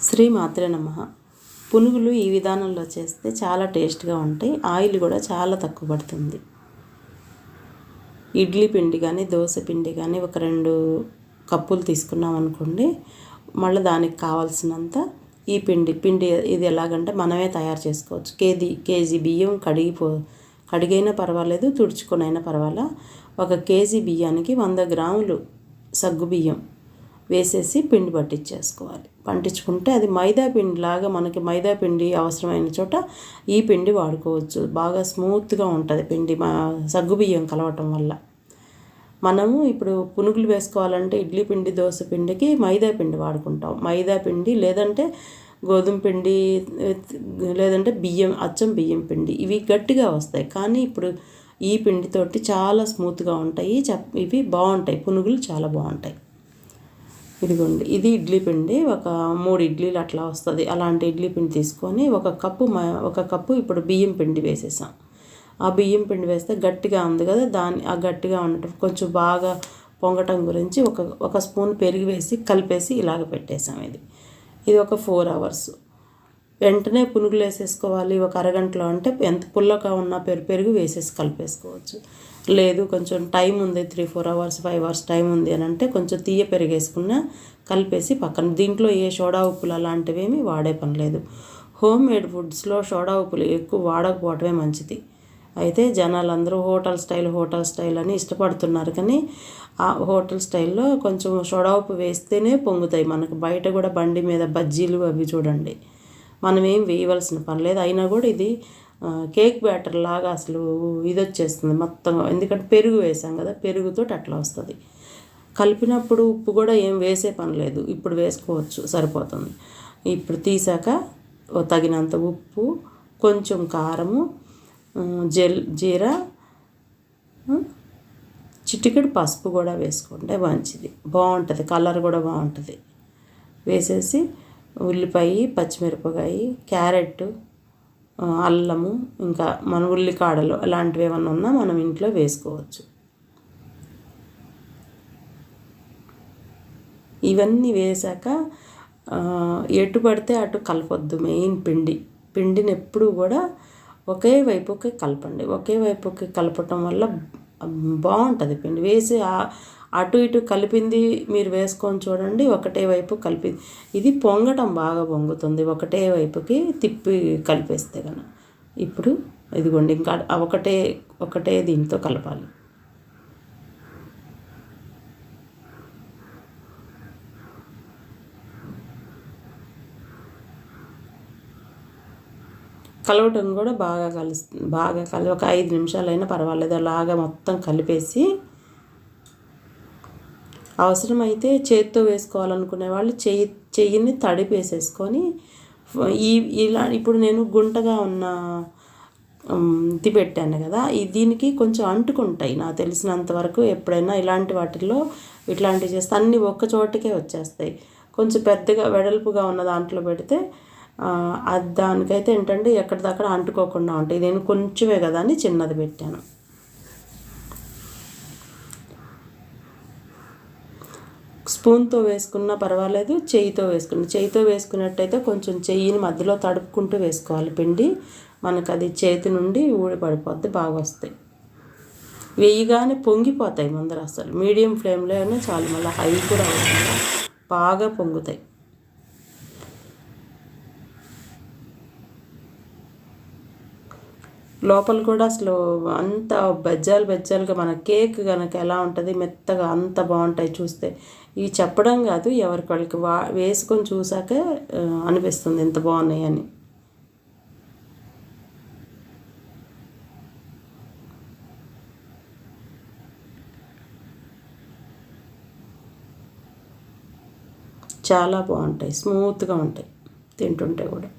శ్రీ మాత్రే నమః. పునుగులు ఈ విధానంలో చేస్తే చాలా టేస్ట్గా ఉంటాయి. ఆయిల్ కూడా చాలా తక్కువ పడుతుంది. ఇడ్లీ పిండి కానీ దోశ పిండి కానీ ఒక 2 కప్పులు తీసుకున్నాం అనుకోండి. మళ్ళీ దానికి కావాల్సినంత ఈ పిండి ఇది ఎలాగంటే మనమే తయారు చేసుకోవచ్చు. కేజీ బియ్యం కడిగైనా పర్వాలేదు, తుడుచుకొనైనా పర్వాలా. 1 కేజీ బియ్యానికి 100 గ్రాములు సగ్గు బియ్యం వేసేసి పిండి పట్టించుకుంటే అది మైదా పిండి లాగా మనకి మైదా పిండి అవసరమైన చోట ఈ పిండి వాడుకోవచ్చు. బాగా స్మూత్గా ఉంటుంది పిండి సగ్గు బియ్యం కలవటం వల్ల. మనము ఇప్పుడు పునుగులు వేసుకోవాలంటే ఇడ్లీ పిండి దోశ పిండికి మైదా పిండి వాడుకుంటాం. మైదా పిండి లేదంటే గోధుమ పిండి లేదంటే అచ్చం బియ్యం పిండి ఇవి గట్టిగా వస్తాయి. కానీ ఇప్పుడు ఈ పిండితోటి చాలా స్మూత్గా ఉంటాయి. ఇవి బాగుంటాయి, పునుగులు చాలా బాగుంటాయి. ఇదిగోండి, ఇది ఇడ్లీ పిండి. ఒక 3 ఇడ్లీలు అట్లా వస్తుంది. అలాంటి ఇడ్లీ పిండి తీసుకొని ఒక కప్పు ఇప్పుడు బియ్యం పిండి వేసేసాం. ఆ బియ్యం పిండి వేస్తే గట్టిగా ఉంది కదా, ఆ గట్టిగా ఉండటం కొంచెం బాగా పొంగటం గురించి ఒక స్పూన్ పెరుగు వేసి కలిపేసి ఇలాగ పెట్టేసాం. ఇది ఒక 4 అవర్స్. వెంటనే పునుగులు వేసేసుకోవాలి ఒక అరగంటలో అంటే ఎంత పుల్లగా ఉన్న పెరుగు వేసేసి కలిపేసుకోవచ్చు. లేదు కొంచెం టైం ఉంది, 3-4 అవర్స్ 5 అవర్స్ టైం ఉంది అని అంటే కొంచెం తీయ పెరుగు వేసుకున్నా కలిపేసి పక్కన. దీంట్లో ఏ సోడా ఉప్పులు అలాంటివి ఏమీ వాడే పని లేదు. హోమ్ మేడ్ ఫుడ్స్లో సోడా ఉప్పులు ఎక్కువ వాడకపోవటమే మంచిది. అయితే జనాలందరూ హోటల్ స్టైల్ అని ఇష్టపడుతున్నారు. కానీ ఆ హోటల్ స్టైల్లో కొంచెం సోడా ఉప్పు వేస్తేనే పొంగుతాయి. మనకు బయట కూడా బండి మీద బజ్జీలు అవి చూడండి, మనం ఏం వేయవలసిన పని లేదు. అయినా కూడా ఇది కేక్ బ్యాటర్ లాగా అసలు ఇది వచ్చేస్తుంది మొత్తం. ఎందుకంటే పెరుగు వేసాం కదా, పెరుగుతో అట్లా వస్తుంది. కలిపినప్పుడు ఉప్పు కూడా ఏం వేసే పని లేదు, ఇప్పుడు వేసుకోవచ్చు సరిపోతుంది. ఇప్పుడు తీసాక తగినంత ఉప్పు, కొంచెం కారము, జీరా, చిటికెడు పసుపు కూడా వేసుకుంటే మంచిది, బాగుంటుంది. కలర్ కూడా బాగుంటుంది. వేసేసి ఉల్లిపాయ, పచ్చిమిరపకాయ, క్యారెట్, అల్లము, ఇంకా మన ఉల్లికాడలు అలాంటివి ఏమన్నా ఉన్నా మనం ఇంట్లో వేసుకోవచ్చు. ఇవన్నీ వేసాక ఎటు పడితే అటు కలపొద్దు. మెయిన్ పిండిని ఎప్పుడూ కూడా ఒకే వైపుకి కలపండి. ఒకే వైపుకి కలపటం వల్ల బాగుంటుంది. పిండి వేసి అటు ఇటు కలిపింది మీరు వేసుకొని చూడండి, ఒకటే వైపు కలిపింది ఇది పొంగటం బాగా పొంగుతుంది ఒకటే వైపుకి తిప్పి కలిపేస్తే కనుక. ఇప్పుడు ఇదిగోండి, ఇంకా ఒకటే దీంతో కలపాలి. కలవటం కూడా బాగా కలుస్తుంది. ఒక 5 నిమిషాలైనా పర్వాలేదు. అలాగా మొత్తం కలిపేసి అవసరమైతే చేతితో వేసుకోవాలనుకునే వాళ్ళు చెయ్యిని తడిపేసేసుకొని ఇలా ఇప్పుడు నేను గుంటగా ఉన్న ఇది పెట్టాను కదా, దీనికి కొంచెం అంటుకుంటాయి నాకు తెలిసినంత వరకు. ఎప్పుడైనా ఇలాంటి వాటిల్లో ఇట్లాంటివి చేస్తే అన్నీ ఒక్క చోటకే వచ్చేస్తాయి. కొంచెం పెద్దగా వెడల్పుగా ఉన్న దాంట్లో పెడితే దానికైతే ఏంటంటే ఎక్కడిదక్కడ అంటుకోకుండా ఉంటాయి. నేను కొంచెమే కదా అని చిన్నది పెట్టాను. స్పూన్తో వేసుకున్నా పర్వాలేదు, చేయితో వేసుకున్నట్టయితే కొంచెం చెయ్యిని మధ్యలో తడుపుకుంటూ వేసుకోవాలి పిండి. మనకు అది చేతి నుండి ఊడిపడిపోద్ది, బాగా వస్తాయి. వేయగానే పొంగిపోతాయి ముందర. అసలు మీడియం ఫ్లేమ్లోనే చాలు, మళ్ళీ హై కూడా అవుతుంది, బాగా పొంగుతాయి. లోపల కూడా అసలు అంత బెజ్జాలుగా మన కేక్ కనుక ఎలా ఉంటుంది మెత్తగా అంత బాగుంటాయి చూస్తే. ఇవి చెప్పడం కాదు, ఎవరికి వాళ్ళకి వేసుకొని చూసాక అనిపిస్తుంది ఎంత బాగున్నాయి అని. చాలా బాగుంటాయి, స్మూత్గా ఉంటాయి తింటుంటే కూడా.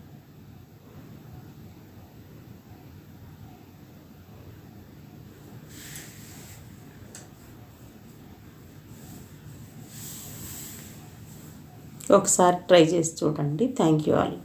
ఒకసారి ట్రై చేసి చూడండి. Thank you all.